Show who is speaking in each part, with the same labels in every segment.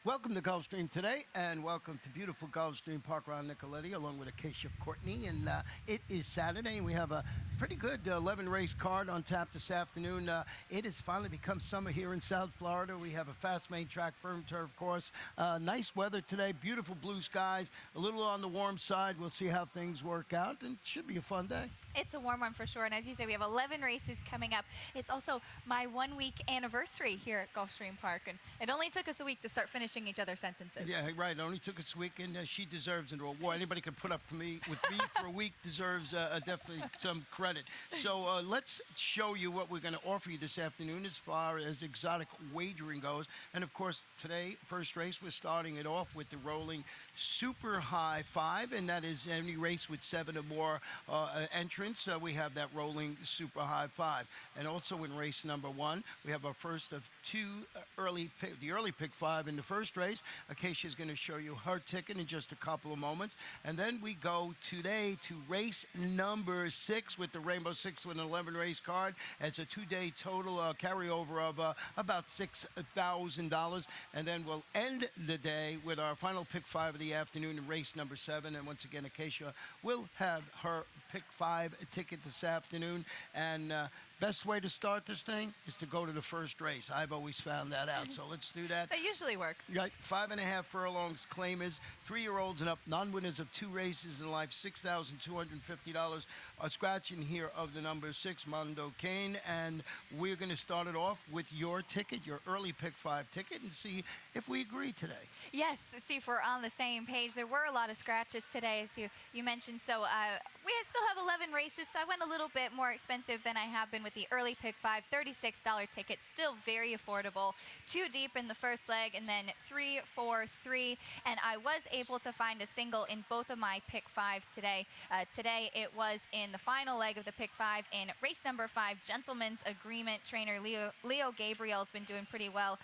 Speaker 1: Welcome to Gulfstream today, and welcome to beautiful Gulfstream Park around Nicoletti, along with Acacia Courtney. And it is Saturday, and we have a pretty good 11 race card on tap this afternoon. It has finally become summer here in South Florida. We have a fast main track, firm turf course. Nice weather today, beautiful blue skies, a little on the warm side. We'll see how things work out, and it should be a fun day.
Speaker 2: It's a warm one for sure, and as you say, we have 11 races coming up. It's also my 1-week anniversary here at Gulfstream Park, and it only took us a week to start finishing each other's sentences.
Speaker 1: Yeah, right. It only took us a week, and she deserves an award. Anybody can put up with me for a week deserves definitely some credit. So let's show you what we're going to offer you this afternoon as far as exotic wagering goes. And of course, today, first race, we're starting it off with the rolling Super High Five, and that is any race with 7 or more entrants. We have that rolling Super High Five. And also in race number 1, we have our first of 2 the early pick 5 in the first race. Acacia is going to show you her ticket in just a couple of moments. And then we go today to race number 6 with the Rainbow Six with an 11 race card. It's a 2-day total carryover of about $6,000. And then we'll end the day with our final pick 5 of the afternoon in race number 7. And once again, Acacia will have her pick 5 ticket this afternoon. And best way to start this thing is to go to the first race. I've always found that out. So let's do that.
Speaker 2: That usually works.
Speaker 1: Right. 5.5 furlongs claimers, 3-year-olds and up, non-winners of 2 races in life, $6,250. A scratch in here of the number 6, Mondo Kane. And we're going to start it off with your ticket, your early pick 5 ticket, and see if we agree today.
Speaker 2: Yes, see if we're on the same page. There were a lot of scratches today, as you mentioned. So we still have 11 races, so I went a little bit more expensive than I have been with the early pick 5, $36 ticket, still very affordable. 2 deep in the first leg, and then 3, 4, 3, and I was able to find a single in both of my pick 5s today. Today it was in the final leg of the pick 5 in race number 5, Gentleman's Agreement. Trainer Leo Gabriel has been doing pretty well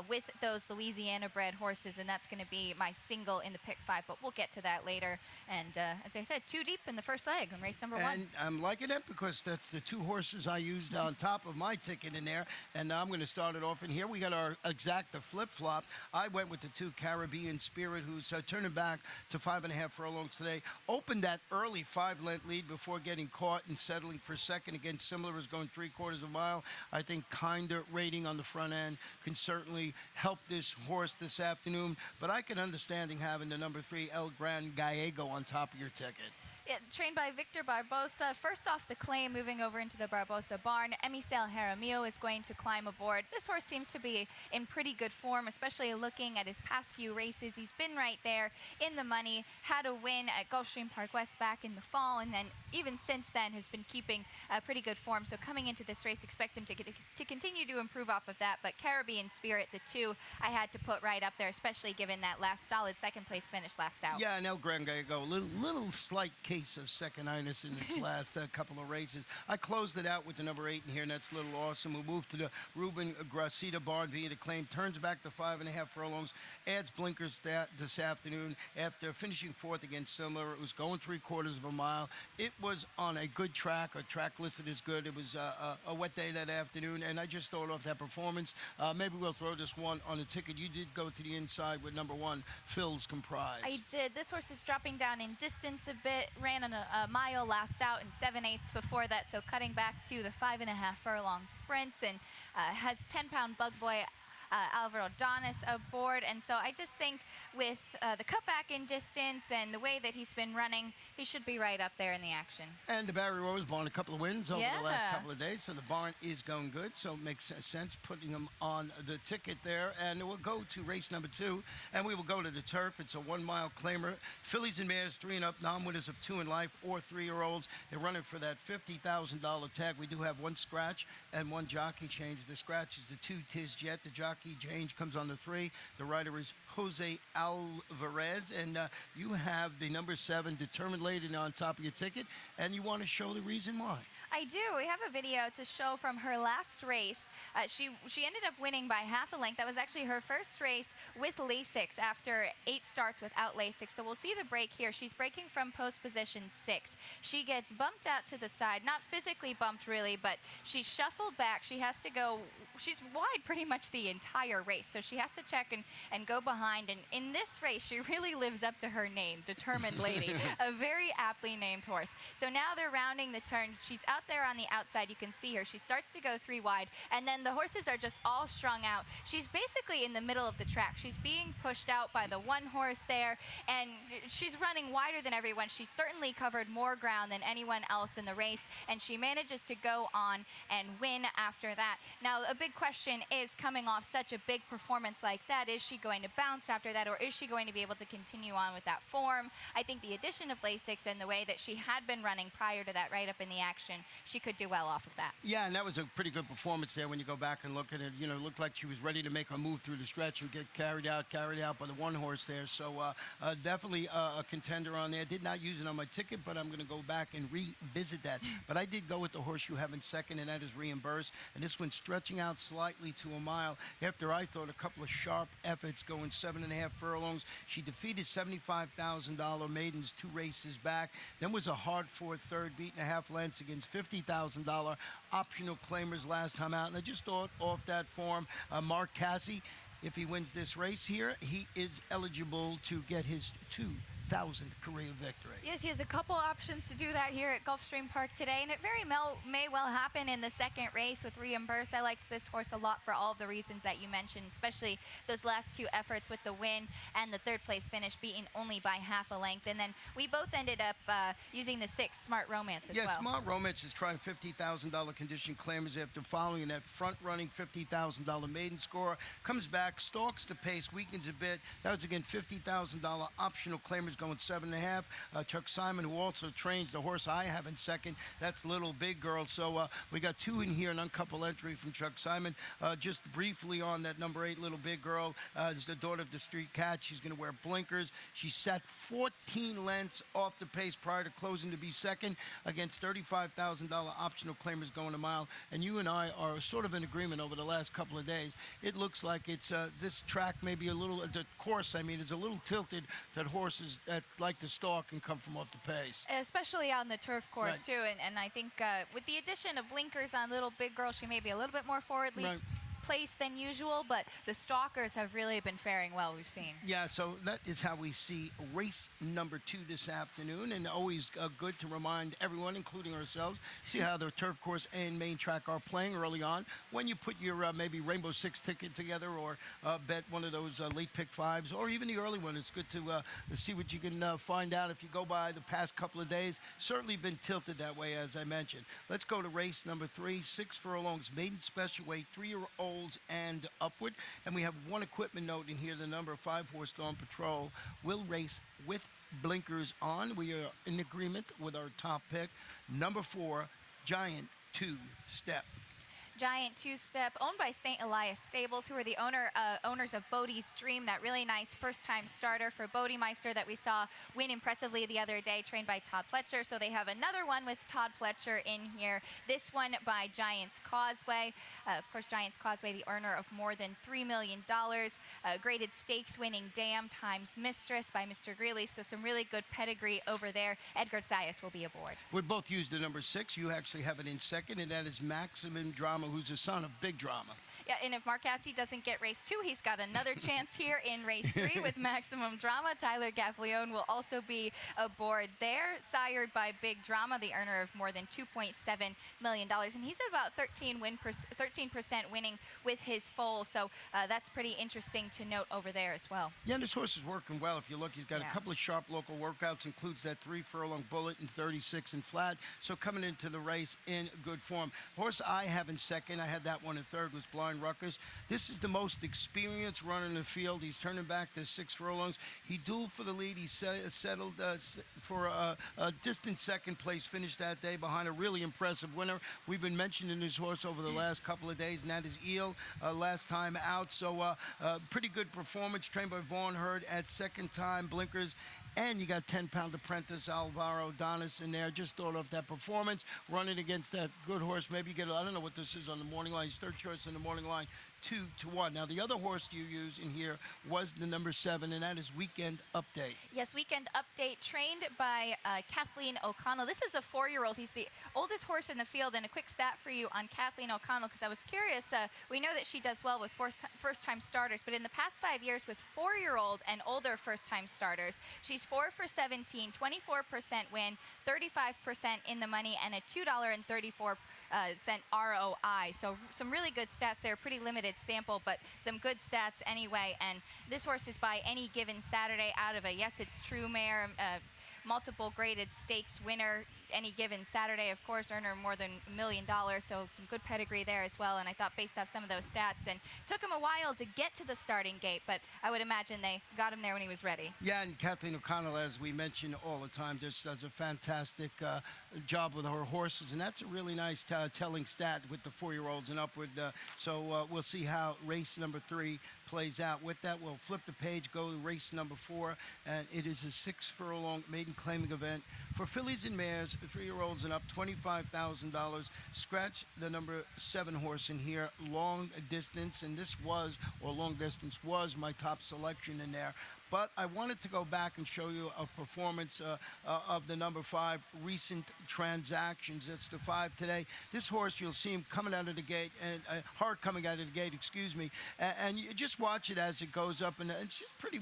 Speaker 2: with those Louisiana-bred horses, and that's going to be my single in the pick 5, but we'll get to that later. And as I said, 2 deep in the first leg in race number 1.
Speaker 1: And I'm liking it because that's the 2 horses I used on top of my ticket in there. And now I'm going to start it off in here. We got our exacta flip-flop. I went with the 2 Caribbean Spirit, who's turning back to 5.5 furlongs today. Opened that early 5-length lead before getting caught and settling for second against Similar, is going 3/4 of a mile. I think kinder rating on the front end can certainly help this horse this afternoon. But I can understand having the number 3 El Gran Gallego on top of your ticket.
Speaker 2: Yeah, trained by Victor Barbosa. First off the claim, moving over into the Barbosa barn, Emisel Jaramillo is going to climb aboard. This horse seems to be in pretty good form, especially looking at his past few races. He's been right there in the money, had a win at Gulfstream Park West back in the fall, and then even since then has been keeping pretty good form. So coming into this race, expect him to continue to improve off of that. But Caribbean Spirit, the 2, I had to put right up there, especially given that last solid second place finish last out.
Speaker 1: Yeah, and El Gran Gallego, little slight case of second-iness in its last couple of races. I closed it out with the number 8 in here, and that's Little Awesome. We moved to the Ruben Gracita barn via the claim, turns back to 5.5 furlongs, adds blinkers this afternoon after finishing 4th against Similar. It was going 3/4 of a mile. It was on a good track, a track listed as good. It was a wet day that afternoon, and I just thought off that performance. Maybe we'll throw this one on the ticket. You did go to the inside with number 1, Phil's Comprise.
Speaker 2: I did. This horse is dropping down in distance a bit, ran on a mile last out and 7/8 before that, so cutting back to the 5.5 furlong sprints, and has 10-pound bug boy Alvaro Donis aboard. And so I just think with the cutback in distance and the way that he's been running, he should be right up there in the action.
Speaker 1: And the Barry Rose barn, a couple of wins over the last couple of days, so the barn is going good, so it makes sense putting him on the ticket there. And we'll go to race number 2, and we will go to the turf. It's a 1-mile claimer. Fillies and mares, 3 and up, non-winners of 2 in life or 3-year-olds. They're running for that $50,000 tag. We do have 1 scratch and 1 jockey change. The scratch is the 2 Tiz Jet. The jockey change comes on the 3. The rider is Jose Alvarez, and you have the number 7 Determined Lady on top of your ticket, and you want to show the reason why.
Speaker 2: I do. We have a video to show from her last race. She ended up winning by half a length. That was actually her first race with Lasix after 8 starts without Lasix. So we'll see the break here. She's breaking from post position 6. She gets bumped out to the side, not physically bumped really, but she's shuffled back. She has to go. She's wide pretty much the entire race, so she has to check and go behind. And in this race, she really lives up to her name, Determined Lady, a very aptly named horse. So now they're rounding the turn. She's out there on the outside. You can see her. She starts to go 3 wide, and then the horses are just all strung out. She's basically in the middle of the track. She's being pushed out by the one horse there, and she's running wider than everyone. She's certainly covered more ground than anyone else in the race, and she manages to go on and win after that. Now, a big question is, coming off such a big performance like that, is she going to bounce after that, or is she going to be able to continue on with that form? I think the addition of Lasix and the way that she had been running prior to that, right up in the action, she could do well off of that.
Speaker 1: Yeah, and that was a pretty good performance there when you go back and look at it. You know, it looked like she was ready to make a move through the stretch and get carried out by the one horse there. So definitely a contender on there. Did not use it on my ticket, but I'm going to go back and revisit that. But I did go with the horse you have in second, and that is Reimburse. And this one's stretching out slightly to a mile after I thought a couple of sharp efforts going 7.5 furlongs. She defeated $75,000 maidens 2 races back. Then was a hard-fought third, beaten a half lengths against $50,000 optional claimers last time out. And I just thought off that form, Mark Cassie, if he wins this race here, he is eligible to get his 2,000th career victory.
Speaker 2: Yes, he has a couple options to do that here at Gulfstream Park today, and it very may well happen in the second race with Reimburse. I liked this horse a lot for all of the reasons that you mentioned, especially those last 2 efforts with the win and the 3rd place finish, beaten only by half a length. And then we both ended up using the 6, Smart Romance, as well.
Speaker 1: Yeah, Smart Romance is trying $50,000 condition claimers after following that front-running $50,000 maiden score. Comes back, stalks the pace, weakens a bit. That was again $50,000 optional claimers going 7.5. Chuck Simon, who also trains the horse I have in second, that's Little Big Girl. So we got 2 in here, an uncoupled entry from Chuck Simon. Just briefly on that number 8, Little Big Girl, is the daughter of the Street Cat. She's going to wear blinkers. She sat 14 lengths off the pace prior to closing to be second against $35,000 optional claimers going a mile. And you and I are sort of in agreement over the last couple of days. It looks like it's this track may be a little, the course, I mean, is a little tilted that horses that like to stalk and come from off the pace.
Speaker 2: Especially on the turf course,
Speaker 1: Right.
Speaker 2: too. And I think with the addition of blinkers on Little Big Girl, she may be a little bit more forwardly
Speaker 1: Right.
Speaker 2: placed than usual, but the stalkers have really been faring well, we've seen.
Speaker 1: Yeah, so that is how we see race number 2 this afternoon, and always good to remind everyone, including ourselves, see how the turf course and main track are playing early on. When you put your maybe Rainbow Six ticket together, or bet one of those late pick 5s, or even the early one, it's good to see what you can find out. If you go by the past couple of days, certainly been tilted that way, as I mentioned. Let's go to race number 3, 6 furlongs, maiden special weight, 3-year-olds and upward. And we have one equipment note in here. The number 5 horse Dawn Patrol will race with blinkers on. We are in agreement with our top pick, number 4, Giant 2-Step.
Speaker 2: Giant 2-Step, owned by St. Elias Stables, who are the owners of Bodie's Dream, that really nice first-time starter for Bodemeister that we saw win impressively the other day, trained by Todd Fletcher. So they have another one with Todd Fletcher in here. This one by Giants Causeway. Of course, Giants Causeway, the earner of more than $3 million. Graded stakes winning Dam times Mistress by Mr. Greeley. So some really good pedigree over there. Edgar Zayas will be aboard.
Speaker 1: We both used the number 6. You actually have it in second, and that is Maximum Drama, who's the son of Big Drama.
Speaker 2: Yeah, and if Mark Cassie doesn't get race 2, he's got another chance here in race 3 with Maximum Drama. Tyler Gaffleone will also be aboard there, sired by Big Drama, the earner of more than $2.7 million. And he's at about 13% winning with his foal, so that's pretty interesting to note over there as well.
Speaker 1: Yeah, this horse is working well. If you look, he's got
Speaker 2: Yeah.
Speaker 1: a couple of sharp local workouts, includes that 3 furlong bullet and 36 and flat. So coming into the race in good form. Horse I have in second, I had that one in third, was Blind Ruckers. This is the most experienced runner in the field. He's turning back to 6 furlongs. He dueled for the lead. He settled for a distant second place finish that day behind a really impressive winner. We've been mentioning this horse over the last couple of days, and that is Eel, last time out. So pretty good performance, trained by Vaughn Hurd at second time. Blinkers And you got 10-pound apprentice Alvaro Donis in there. Just thought of that performance, running against that good horse. Maybe you get, I don't know what this is on the morning line. He's third choice in the morning line, 2-1. Now, the other horse you used in here was the number 7, and that is Weekend Update.
Speaker 2: Yes, Weekend Update, trained by Kathleen O'Connell. This is a 4-year-old. He's the oldest horse in the field. And a quick stat for you on Kathleen O'Connell, because I was curious. We know that she does well with first-time starters, but in the past 5 years with 4-year-old and older first-time starters, she's 4 for 17, 24% win, 35% in the money, and a $2.34 cent ROI. So some really good stats there. Pretty limited sample, but some good stats anyway. And this horse is by Any Given Saturday out of a Yes It's True mare, multiple graded stakes winner. Any Given Saturday, of course, earner more than $1 million, so some good pedigree there as well. And I thought, based off some of those stats, and took him a while to get to the starting gate, but I would imagine they got him there when he was ready.
Speaker 1: Yeah, and Kathleen O'Connell, as we mention all the time, just does a fantastic job with her horses, and that's a really nice telling stat with the 4-year-olds and upward. So we'll see how race number 3 plays out. With that, we'll flip the page, go to race number 4, and it is a 6-furlong maiden claiming event for fillies and mares, 3-year-olds and up, $25,000. Scratch the number 7 horse in here, long distance, and this was, or long distance was, my top selection in there. But I wanted to go back and show you a performance of the number 5 recent transactions. It's the 5 today. This horse, you'll see him coming out of the gate, and her coming out of the gate, excuse me. And you just watch it as it goes up, and she's pretty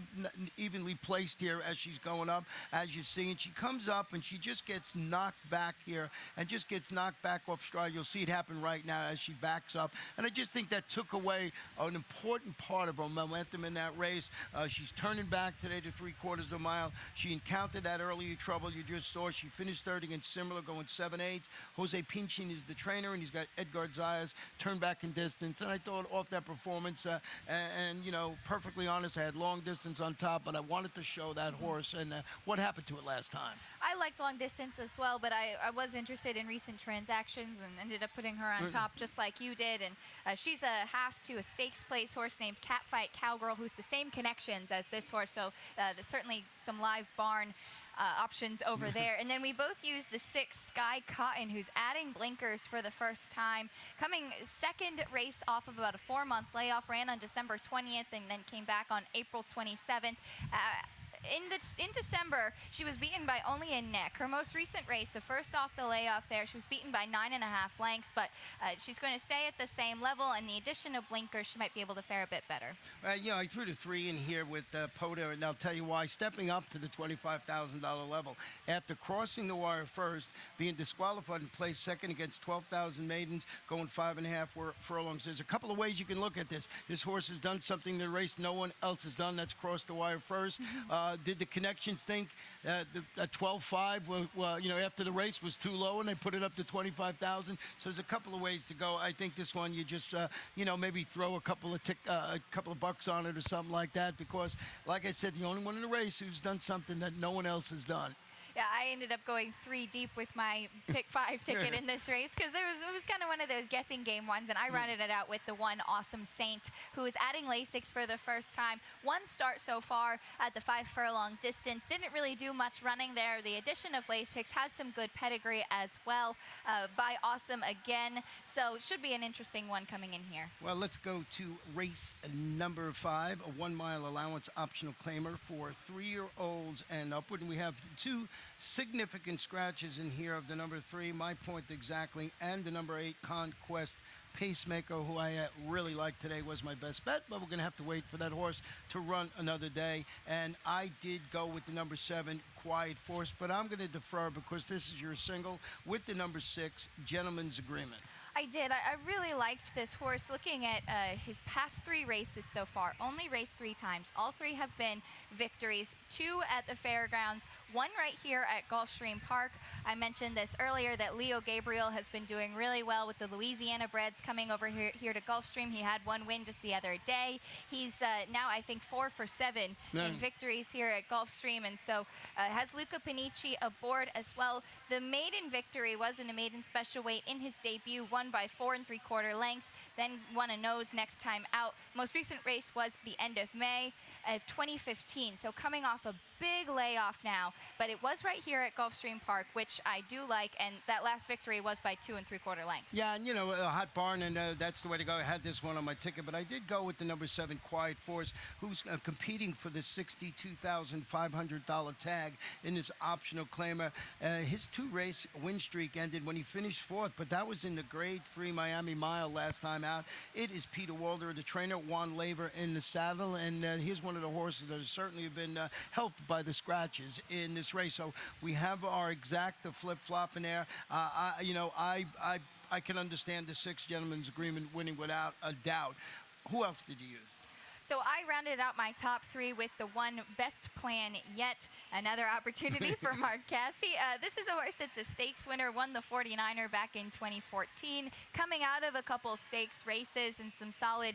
Speaker 1: evenly placed here as she's going up, as you see. And she comes up, and she just gets knocked back here, and just gets knocked back off stride. You'll see it happen right now as she backs up. And I just think that took away an important part of her momentum in that race. She's turning back today to 3/4 of a mile. She encountered that earlier trouble you just saw. She finished third against Similar, going 7/8. Jose Pinchin is the trainer, and he's got Edgar Zayas turned back in distance. And I thought off that performance, and you know, perfectly honest, I had long distance on top, but I wanted to show that horse and what happened to it last time.
Speaker 2: I liked long distance as well, but I was interested in recent transactions and ended up putting her on top just like you did. And she's a half to a stakes place horse named Catfight Cowgirl, who's the same connections as this horse. So there's certainly some live barn options over there. And then we both use the 6 Sky Cotton, who's adding blinkers for the first time. Coming second race off of about a 4-month layoff, ran on December 20th and then came back on April 27th. In December, she was beaten by only a neck. Her most recent race, the first off the layoff there, she was beaten by 9.5 lengths, but she's going to stay at the same level, and the addition of blinkers, she might be able to fare a bit better.
Speaker 1: You know, I threw the 3 in here with Poda, and I'll tell you why. Stepping up to the $25,000 level. After crossing the wire first, being disqualified and placed second against 12,000 maidens, going 5.5 furlongs. There's a couple of ways you can look at this. This horse has done something in the race no one else has done. That's crossed the wire first. Did the connections think that 12.5, you know, after the race was too low and they put it up to 25,000? So there's a couple of ways to go. I think this one you just, you know, maybe throw a couple of bucks on it or something like that, because, like I said, the only one in the race who's done something that no one else has done.
Speaker 2: Yeah, I ended up going 3 deep with my pick 5 ticket in this race, because it was kind of one of those guessing game ones, and I rounded it out with the 1 Awesome Saint, who is adding Lasix for the first time. 1 start so far at the 5-furlong distance. Didn't really do much running there. The addition of Lasix has some good pedigree as well, by Awesome again. So should be an interesting one coming in here.
Speaker 1: Well, let's go to race number 5, a 1-mile allowance optional claimer for 3-year-olds and upward. And we have 2 significant scratches in here of the number 3, My Point Exactly, and the number 8, Conquest Pacemaker, who I really liked today, was my best bet, but we're going to have to wait for that horse to run another day. And I did go with the number 7, Quiet Force, but I'm going to defer because this is your single with the number 6, Gentleman's Agreement.
Speaker 2: I did. I really liked this horse. Looking at his past 3 races so far, only raced 3 times. All 3 have been victories, 2 at the fairgrounds, 1 right here at Gulfstream Park. I mentioned this earlier that Leo Gabriel has been doing really well with the Louisiana breds coming over here to Gulfstream. He had 1 win just the other day. He's now, I think, 4 for 7 in victories here at Gulfstream, and so has Luca Panici aboard as well. The maiden victory was in a maiden special weight in his debut, won by 4 3/4 lengths, then won a nose next time out. Most recent race was the end of May of 2015, so coming off a big layoff now, but it was right here at Gulfstream Park, which I do like, and that last victory was by 2 3/4 lengths.
Speaker 1: Yeah, and a hot barn, and that's the way to go. I had this one on my ticket, but I did go with the number 7, Quiet Force, who's competing for the $62,500 tag in this optional claimer. His 2-race win streak ended when he finished 4th, but that was in the Grade 3 Miami Mile last time out. It is Peter Walder, the trainer, Juan Laver in the saddle, and here's one of the horses that has certainly been helped by the scratches in this race. So we have our exact flip-flop in there. I can understand the 6 gentlemen's agreement winning without a doubt. Who else did you use?
Speaker 2: So I rounded out my top 3 with the one best plan yet. Another opportunity for Mark Cassie. This is a horse that's a stakes winner, won the 49er back in 2014, coming out of a couple stakes races and some solid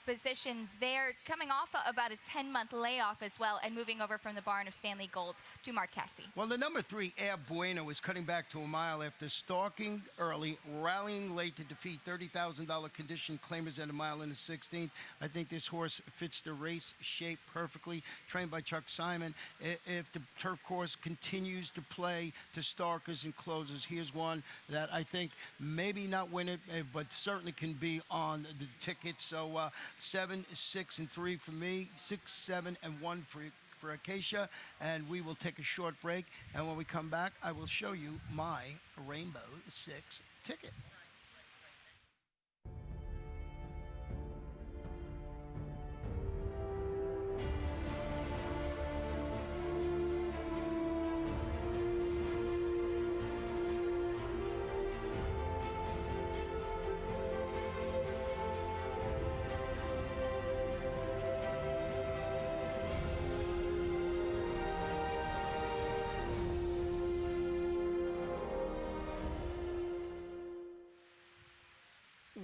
Speaker 2: positions there, coming off about a 10-month layoff as well, and moving over from the barn of Stanley Gold to Mark Cassie.
Speaker 1: Well, the number 3, Air Bueno, is cutting back to a mile after stalking early, rallying late to defeat $30,000 condition claimers at a mile in the 16th. I think this horse fits the race shape perfectly, trained by Chuck Simon. If the turf course continues to play to stalkers and closers, here's one that I think maybe not win it, but certainly can be on the ticket. So 7, 6, and 3 for me, 6, 7, and 1 for Acacia, and we will take a short break, and when we come back, I will show you my Rainbow 6 ticket.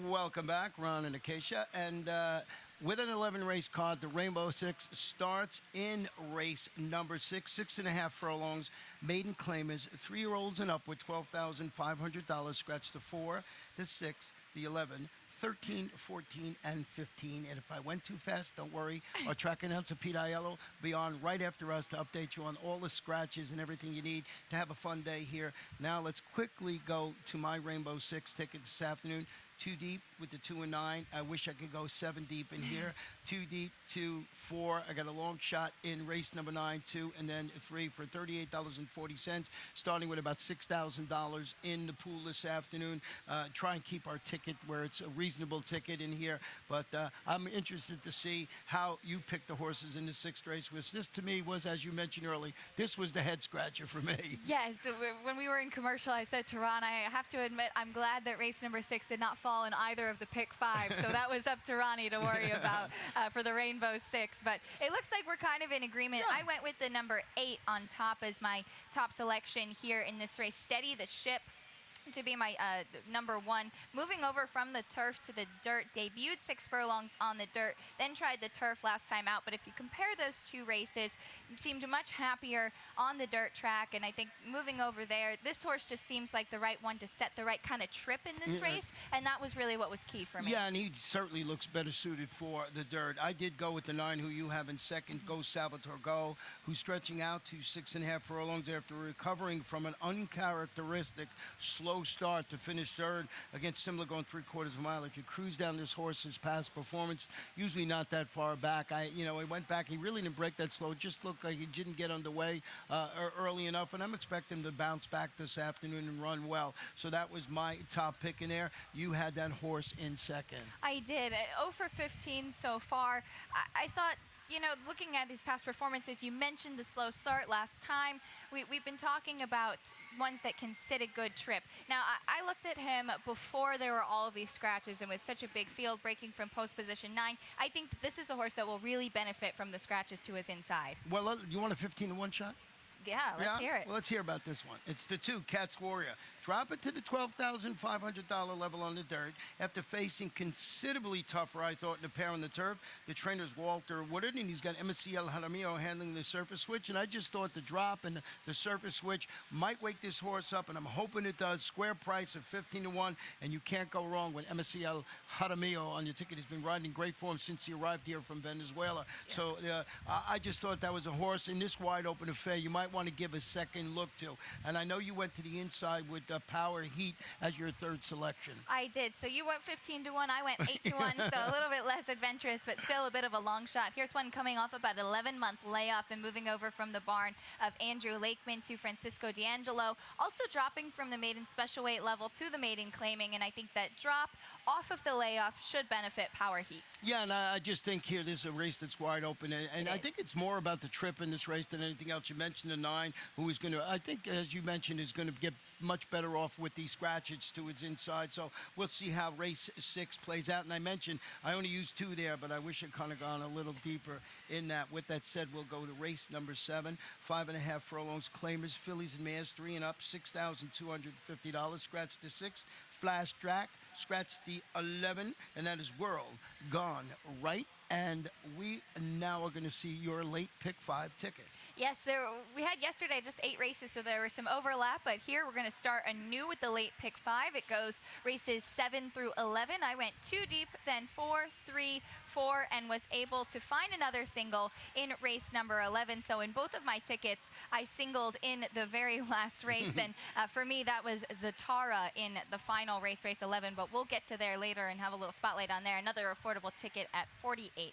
Speaker 1: Welcome back, Ron and Acacia. And with an 11-race card, the Rainbow 6 starts in race number 6, 6.5 furlongs, maiden claimers, 3-year-olds and up with $12,500. Scratch the 4, the 6, the 11, 13, 14, and 15. And if I went too fast, don't worry. Our track announcer, Pete Aiello, will be on right after us to update you on all the scratches and everything you need to have a fun day here. Now let's quickly go to my Rainbow 6 ticket this afternoon. 2 deep with the 2 and 9. I wish I could go 7 deep in here. 2 deep, 2, 4. I got a long shot in race number 9, 2, and then 3 for $38.40, starting with about $6,000 in the pool this afternoon. Try and keep our ticket where it's a reasonable ticket in here, but I'm interested to see how you pick the horses in the 6th race, which this to me was, as you mentioned early, this was the head scratcher for me.
Speaker 2: Yes, when we were in commercial, I said to Ron, I have to admit, I'm glad that race number 6 did not fall in either of the pick 5, so that was up to Ronnie to worry about for the Rainbow 6. But it looks like we're kind of in agreement. Yeah. I went with the number 8 on top as my top selection here in this race. Steady the Ship to be my number 1. Moving over from the turf to the dirt, debuted 6 furlongs on the dirt, then tried the turf last time out. But if you compare those 2 races, seemed much happier on the dirt track. And I think moving over there, this horse just seems like the right one to set the right kind of trip in this race. And that was really what was key for me.
Speaker 1: Yeah, and he certainly looks better suited for the dirt. I did go with the 9, who you have in second, Go Salvatore Go, who's stretching out to 6.5 furlongs after recovering from an uncharacteristic slow start to finish 3rd against Simla going 3/4 of a mile. If you cruise down this horse's past performance, usually not that far back. He went back. He really didn't break that slow. It just looked like he didn't get underway early enough, and I'm expecting him to bounce back this afternoon and run well. So that was my top pick in there. You had that horse in second.
Speaker 2: I did. 0 for 15 so far. I thought, looking at his past performances, you mentioned the slow start last time. We've been talking about ones that can sit a good trip. Now, I looked at him before there were all of these scratches, and with such a big field breaking from post position 9, I think that this is a horse that will really benefit from the scratches to his inside.
Speaker 1: Well, you want a 15-to-1 shot?
Speaker 2: Yeah, let's hear it.
Speaker 1: Well, let's hear about this one. It's the 2, Cat's Warrior, drop it to the $12,500 level on the dirt. After facing considerably tougher, I thought, in the pair on the turf, the trainer's Walter Woodard, and he's got MCL Jaramillo handling the surface switch. And I just thought the drop and the surface switch might wake this horse up, and I'm hoping it does. Square price of 15-1, and you can't go wrong with MCL Jaramillo on your ticket. He's been riding in great form since he arrived here from Venezuela. Yeah. So I just thought that was a horse in this wide open affair you might want to give a second look to. And I know you went to the inside with Power Heat as your third selection.
Speaker 2: I did. So you went 15-1. I went 8-1. So a little bit less adventurous, but still a bit of a long shot. Here's one coming off about 11-month layoff and moving over from the barn of Andrew Lakeman to Francisco D'Angelo. Also dropping from the maiden special weight level to the maiden claiming. And I think that drop off of the layoff should benefit Power Heat.
Speaker 1: Yeah, and I just think here there's a race that's wide open, and I think it's more about the trip in this race than anything else. You mentioned the 9, who is going to, I think, as you mentioned, is going to get much better off with the scratches to its inside. So we'll see how race 6 plays out. And I mentioned I only used 2 there, but I wish I'd kind of gone a little deeper in that. With that said, we'll go to race number 7, 5.5 furlongs, claimers, fillies and mares, 3 and up, $6,250. Scratch the 6, flash track. Scratch the 11, and that is World Gone Right. And we now are going to see your late pick 5 ticket.
Speaker 2: Yes, we had yesterday just 8 races, so there was some overlap, but here we're going to start anew with the late pick 5. It goes races 7 through 11. I went 2 deep, then 4, 3, 4, and was able to find another single in race number 11. So in both of my tickets, I singled in the very last race, and for me, that was Zatara in the final race 11, but we'll get to there later and have a little spotlight on there. Another affordable ticket at $48.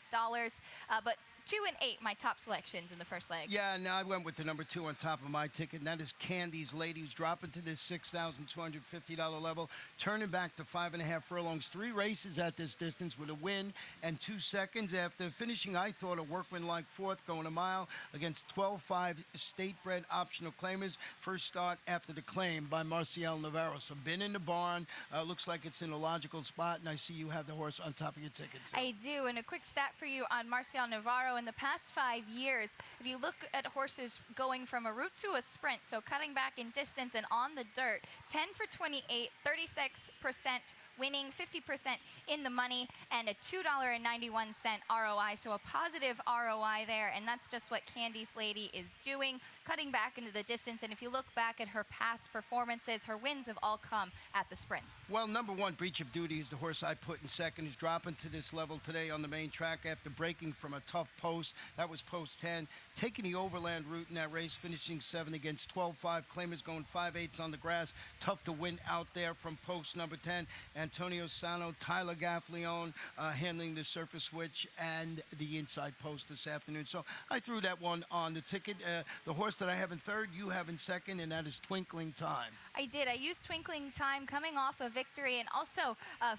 Speaker 2: But 2 and 8, my top selections in the first leg.
Speaker 1: Yeah, and I went with the number 2 on top of my ticket, and that is Candy's Lady, who's dropping to this $6,250 level, turning back to 5.5 furlongs. 3 races at this distance with a win and 2 seconds. After finishing, I thought, a workmanlike 4th, going a mile against 12-5 state-bred optional claimers. First start after the claim by Marcial Navarro. So been in the barn. Looks like it's in a logical spot, and I see you have the horse on top of your ticket. So.
Speaker 2: I do, and a quick stat for you on Marcial Navarro. In the past 5 years, if you look at horses going from a route to a sprint, so cutting back in distance and on the dirt, 10 for 28, 36% winning, 50% in the money, and a $2.91 ROI. So a positive ROI there, and that's just what Candy's Lady is doing, cutting back into the distance. And if you look back at her past performances, her wins have all come at the sprints.
Speaker 1: Well, number 1, Breach of Duty, is the horse I put in second. He's dropping to this level today on the main track after breaking from a tough post. That was post 10. Taking the overland route in that race, finishing 7 against 12-5. Claimers going 5/8 on the grass. Tough to win out there from post number 10. Antonio Sano, Tyler Gaffleone handling the surface switch and the inside post this afternoon. So I threw that one on the ticket. The horse that I have in third, you have in second, and that is Twinkling Time.
Speaker 2: I did. I used Twinkling Time coming off a victory, and also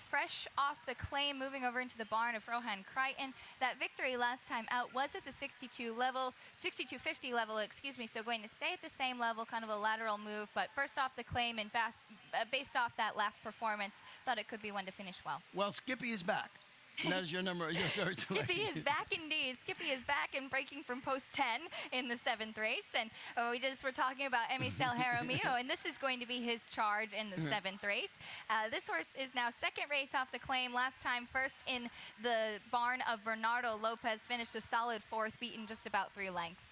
Speaker 2: fresh off the claim, moving over into the barn of Rohan Crichton. That victory last time out was at the 6250 level, excuse me, so going to stay at the same level, kind of a lateral move, but first off the claim and based off that last performance, thought it could be one to finish well.
Speaker 1: Well, Skippy is back. And that is your third selection.
Speaker 2: Skippy is back indeed. Skippy is back and breaking from post 10 in the 7th race. And we just were talking about Emicel Jaramillo, and this is going to be his charge in the 7th race. This horse is now 2nd race off the claim. Last time first in the barn of Bernardo Lopez, finished a solid 4th, beaten just about 3 lengths.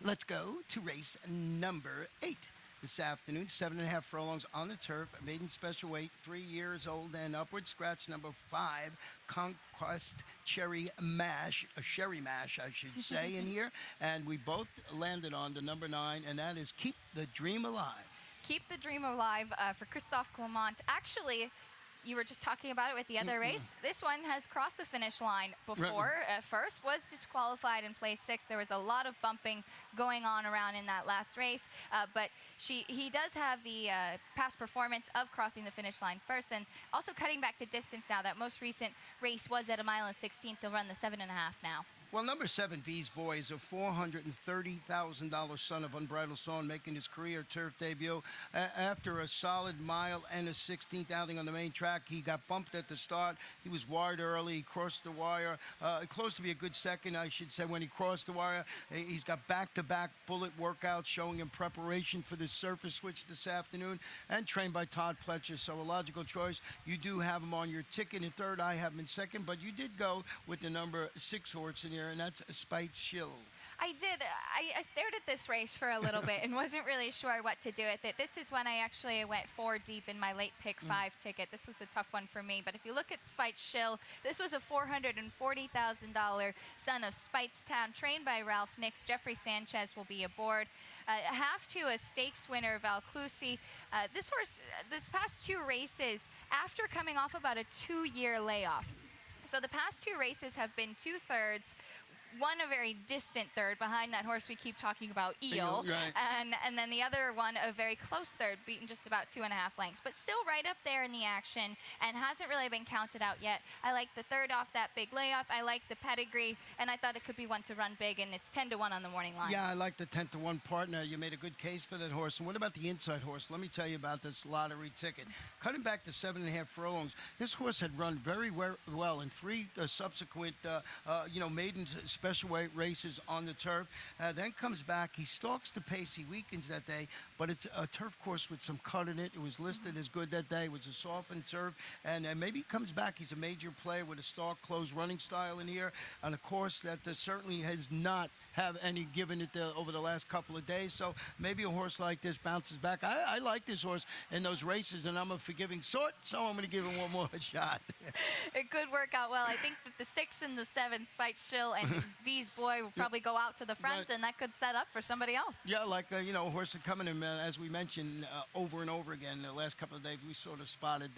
Speaker 1: Let's go to race number 8. This afternoon, 7.5 furlongs on the turf, maiden special weight, 3 years old and upward. Scratch number 5, Conquest Cherry Mash, a Sherry Mash, I should say, in here. And we both landed on the number 9, and that is Keep the Dream Alive.
Speaker 2: Keep the Dream Alive for Christophe Clement. Actually, you were just talking about it with the other race. This one has crossed the finish line before. First was disqualified in place 6. There was a lot of bumping going on around in that last race, but he does have the past performance of crossing the finish line first, and also cutting back to distance now. That most recent race was at 1 mile and 16th. They'll run the 7.5 now.
Speaker 1: Well, number 7, V's Boy, is a $430,000 son of Unbridled Song, making his career turf debut. After a solid mile and a 16th outing on the main track, he got bumped at the start. He was wired early. He crossed the wire. Close to be a good second, I should say, when he crossed the wire. He's got back-to-back bullet workouts showing him preparation for the surface switch this afternoon, and trained by Todd Pletcher, so a logical choice. You do have him on your ticket in third. I have him in second, but you did go with the number 6 horse in here, and that's Spite Shill.
Speaker 2: I did. I stared at this race for a little bit and wasn't really sure what to do with it. This is when I actually went 4 deep in my late pick 5 ticket. This was a tough one for me. But if you look at Spite Shill, this was a $440,000 son of Spitestown, trained by Ralph Nix. Jeffrey Sanchez will be aboard. Half to a stakes winner, Valclusi. This horse, this past 2 races, after coming off about a 2-year layoff. So the past 2 races have been 2/3. One a very distant third behind that horse we keep talking about, Eel,
Speaker 1: right.
Speaker 2: and then the other one a very close third, beaten just about 2.5 lengths, but still right up there in the action and hasn't really been counted out yet. I like the third off that big layoff. I like the pedigree, and I thought it could be one to run big, and it's 10-1 on the morning line.
Speaker 1: Yeah, I like the 10-1 partner. You made a good case for that horse. And what about the inside horse? Let me tell you about this lottery ticket. Cutting back to 7.5 furlongs, this horse had run very well in 3 subsequent, maiden special weight races on the turf. Then comes back. He stalks the pace. He weakens that day, but it's a turf course with some cut in it. It was listed as good that day. It was a softened turf, and maybe he comes back. He's a major player with a stark, close running style in here, on a course that certainly has not have any given it over the last couple of days. So maybe a horse like this bounces back. I like this horse in those races, and I'm a forgiving sort, so I'm going to give him one more shot.
Speaker 2: It could work out well. I think that the 6 and the 7, Spite Shill and V's Boy, will probably go out to the front,
Speaker 1: Right.
Speaker 2: and that could set up for somebody else.
Speaker 1: Yeah, like, a horse coming in, as we mentioned over and over again the last couple of days, we sort of spotted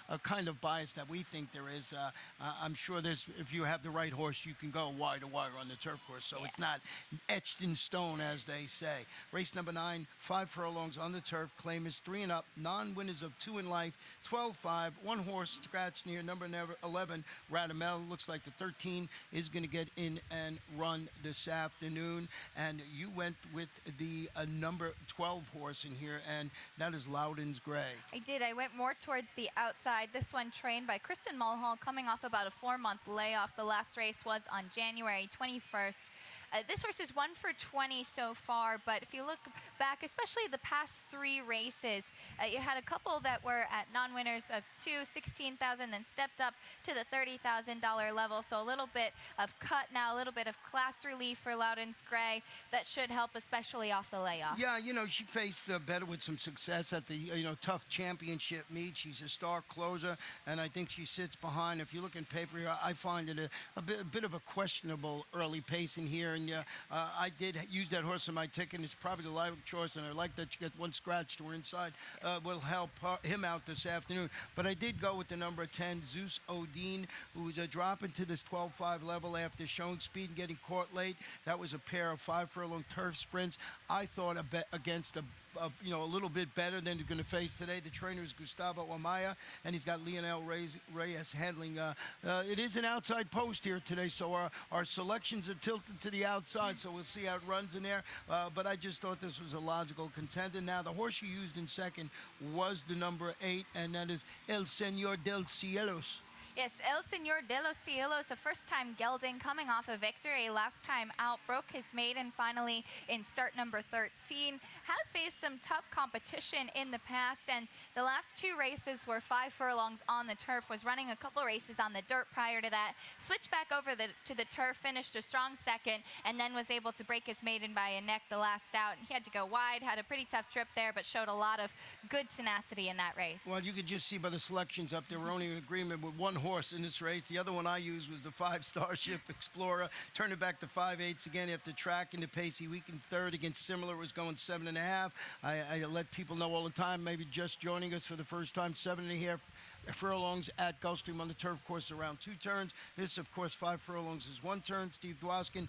Speaker 1: a kind of bias that we think there is. I'm sure if you have the right horse, you can go wire to wire on the turf course, so it's not etched in stone, as they say. Race number 9, 5 furlongs on the turf. Claim is 3 and up. Non-winners of 2 in life. 12-5. 1 horse scratched near number 11, Radamel. Looks like the 13 is going to get in and run this afternoon. And you went with the number 12 horse in here, and that is Loudon's Gray.
Speaker 2: I did. I went more towards the outside. This one trained by Kristen Mulhall, coming off about a 4-month layoff. The last race was on January 21st. This horse is 1 for 20 so far, but if you look back, especially the past 3 races, you had a couple that were at non-winners of 2, 16,000, then stepped up to the $30,000 level. So a little bit of cut now, a little bit of class relief for Loudon's Gray. That should help, especially off the layoff.
Speaker 1: Yeah, she faced better with some success at the tough championship meet. She's a star closer, and I think she sits behind. If you look in paper here, I find it a bit of a questionable early pace in here. And I did use that horse in my ticket. It's probably the live choice, and I like that you get one scratch to her inside. Will help him out this afternoon. But I did go with the number 10, Zeus Odin, who was dropping to this 12-5 level after showing speed and getting caught late. That was a pair of 5 furlong turf sprints. I thought a bet against a little bit better than he's going to face today. The trainer is Gustavo Amaya, and he's got Lionel Reyes handling. It is an outside post here today, so our selections are tilted to the outside, so we'll see how it runs in there. But I just thought this was a logical contender. Now, the horse you used in second was the number 8, and that is El Señor del Cielos.
Speaker 2: Yes, El Señor de los Cielos, a first-time gelding, coming off a victory last time out, broke his maiden finally in start number 13, has faced some tough competition in the past, and the last 2 races were 5 furlongs on the turf, was running a couple races on the dirt prior to that, switched back over to the turf, finished a strong second, and then was able to break his maiden by a neck the last out, and he had to go wide, had a pretty tough trip there, but showed a lot of good tenacity in that race.
Speaker 1: Well, you could just see by the selections up there, we're only in agreement with one horse in this race. The other one I used was the 5 Starship Explorer. Turned it back to 5/8 again after tracking the pace. He weakened third against Similar, was going 7.5. I let people know all the time, maybe just joining us for the first time, 7.5 furlongs at Gulfstream on the turf course, around 2 turns. This, of course, 5 furlongs is 1 turn. Steve Dwoskin,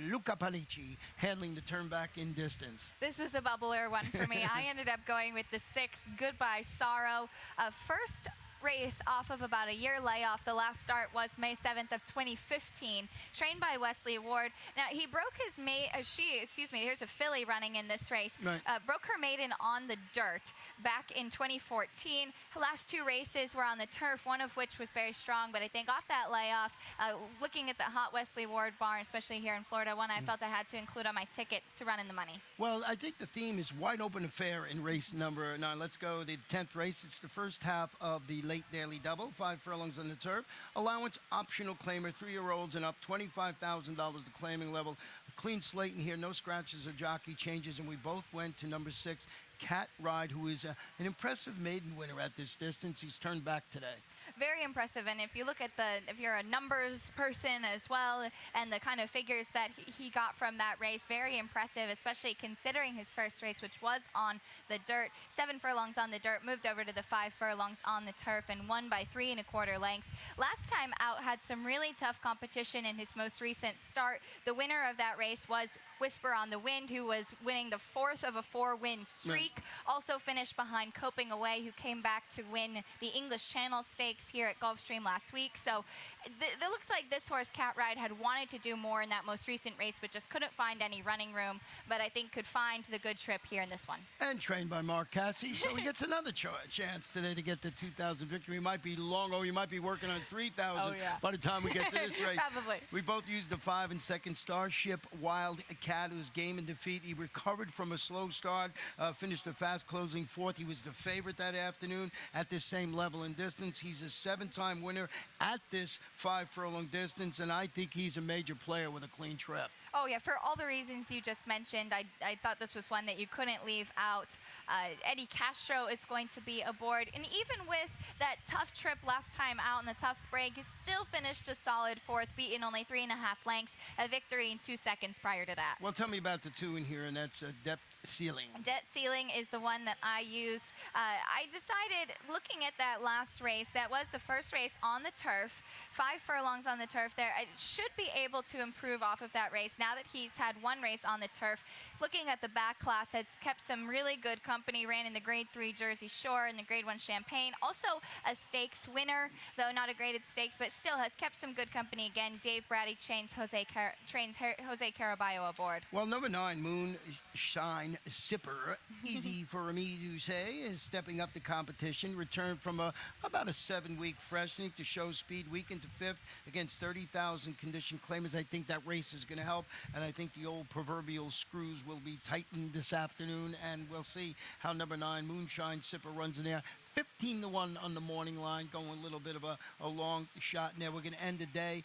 Speaker 1: Luca Panici handling the turn back in distance.
Speaker 2: This was a bubbler one for me. I ended up going with the 6, Goodbye Sorrow. First race off of about a year layoff. The last start was May 7th of 2015, trained by Wesley Ward. Now, he broke his here's a filly running in this race,
Speaker 1: right.
Speaker 2: Broke her maiden on the dirt back in 2014. Her last two races were on the turf, one of which was very strong, but I think off that layoff, looking at the hot Wesley Ward barn, especially here in Florida, one I felt I had to include on my ticket to run in the money.
Speaker 1: Well, I think the theme is wide open and fair in race number 9. Let's go the 10th race. It's the first half of the late daily double, 5 furlongs on the turf. Allowance optional claimer, 3-year-olds and up, $25,000 the claiming level. A clean slate in here, no scratches or jockey changes, and we both went to number 6, Cat Ride, who is an impressive maiden winner at this distance. He's turned back today.
Speaker 2: Very impressive, and if you look at if you're a numbers person as well, and the kind of figures that he got from that race, very impressive, especially considering his first race, which was on the dirt. 7 furlongs on the dirt, moved over to the 5 furlongs on the turf, and won by 3 1/4 lengths. Last time out, had some really tough competition in his most recent start. The winner of that race was Whisper on the Wind, who was winning the 4th of a 4-win streak. Right. Also finished behind Coping Away, who came back to win the English Channel Stakes here at Gulfstream last week. So it looks like this horse, Cat Ride, had wanted to do more in that most recent race, but just couldn't find any running room, but I think could find the good trip here in this one.
Speaker 1: And trained by Mark Cassie, so he gets another chance today to get the 2,000 victory. He might be long, or he might be working on 3,000 by the time we get to this race.
Speaker 2: Probably.
Speaker 1: We both used the 5 and second Starship Wild Cat, who's game in defeat. He recovered from a slow start, finished the fast closing 4th. He was the favorite that afternoon at this same level in distance. He's a 7-time winner at this 5 furlong distance, and I think he's a major player with a clean trip.
Speaker 2: Oh, yeah, for all the reasons you just mentioned, I thought this was one that you couldn't leave out. Eddie Castro is going to be aboard, and even with that tough trip last time out and the tough break, he still finished a solid 4th, beating only 3 1/2 lengths, a victory in 2 seconds prior to that.
Speaker 1: Well, tell me about the 2 in here, and that's Depth Ceiling.
Speaker 2: Debt Ceiling is the one that I used. I decided, looking at that last race, that was the first race on the turf, 5 furlongs on the turf there. I should be able to improve off of that race now that he's had 1 race on the turf. Looking at the back class, it's kept some really good company, ran in the Grade 3 Jersey Shore and the Grade 1 Champagne. Also a stakes winner, though not a graded stakes, but still has kept some good company. Again, Dave Brady trains Jose Caraballo aboard.
Speaker 1: Well, number 9, Moonshine Sipper, easy for me to say, is stepping up the competition. Returned from about a 7-week freshening to show speed, weakened to 5th against 30,000 condition claimers. I think that race is going to help, and I think the old proverbial screws will be tightened this afternoon, and we'll see how number 9, Moonshine Sipper, runs in there. 15-1 on the morning line, going a little bit of a long shot in there. We're going to end the day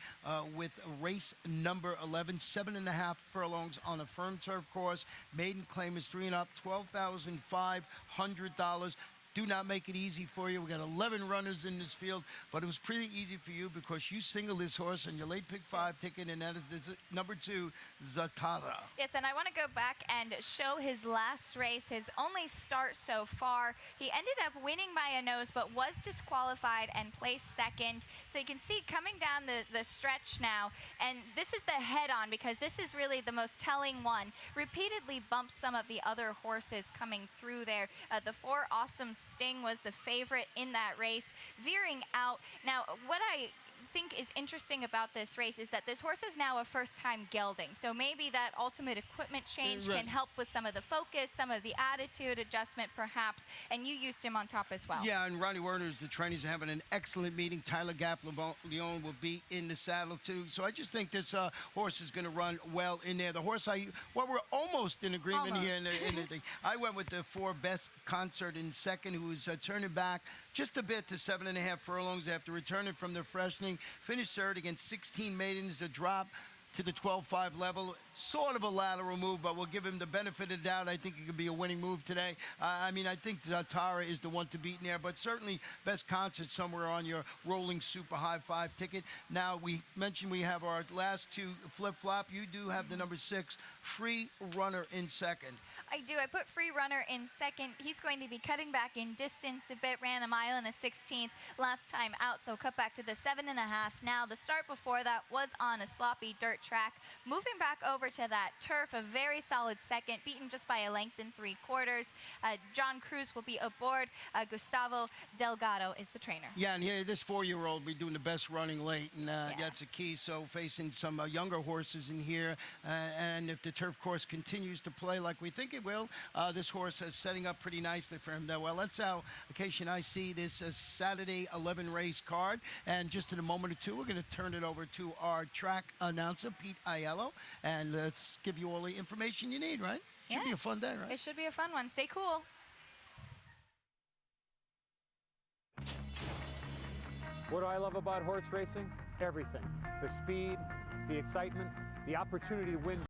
Speaker 1: with race number 11, 7.5 furlongs on a firm turf course. Maiden claim is 3 and up, $12,500. Do not make it easy for you. We got 11 runners in this field, but it was pretty easy for you because you singled this horse on your late pick 5 ticket, and that is number 2, Zatara.
Speaker 2: Yes, and I want to go back and show his last race, his only start so far. He ended up winning by a nose, but was disqualified and placed 2nd. So you can see coming down the stretch now, and this is the head-on because this is really the most telling one. Repeatedly bumped some of the other horses coming through there. The 4 Awesome Sting was the favorite in that race, veering out. Now, what I think is interesting about this race is that this horse is now a first-time gelding, so maybe that ultimate equipment change can help with some of the focus, some of the attitude adjustment perhaps, and you used him on top as well.
Speaker 1: Yeah, and Ronnie Werner's the trainers are having an excellent meeting. Tyler Gaff-Leon will be in the saddle too, so I just think this horse is going to run well in there. The horse we're almost in agreement here in the thing. I went with the 4 Best Concert in second, who is turning back just a bit to 7.5 furlongs after returning from the freshening. Finished 3rd against 16 maidens. The drop to the 12-5 level. Sort of a lateral move, but we'll give him the benefit of the doubt. I think it could be a winning move today. I think Zatara is the one to beat in there, but certainly Best Concert somewhere on your rolling super high 5 ticket. Now, we mentioned we have our last 2 flip-flop. You do have the number 6, Free Runner in second.
Speaker 2: I do. I put Free Runner in second. He's going to be cutting back in distance a bit. Ran a mile and a 16th last time out, so cut back to the 7.5. Now, the start before that was on a sloppy dirt track. Moving back over to that turf, a very solid second, beaten just by a length and 3/4. John Cruz will be aboard. Gustavo Delgado is the trainer.
Speaker 1: Yeah, and here, this 4-year-old will be doing the best running late, and that's a key. So facing some younger horses in here, and if the turf course continues to play like we think it will, this horse is setting up pretty nicely for him. Now, well, that's how occasion I see this Saturday 11 race card. And just in a moment or two, we're going to turn it over to our track announcer, Pete Aiello, and let's give you all the information you need, right? Should be a fun day, right?
Speaker 2: It should be a fun one. Stay cool.
Speaker 3: What do I love about horse racing? Everything. The speed, the excitement, the opportunity to win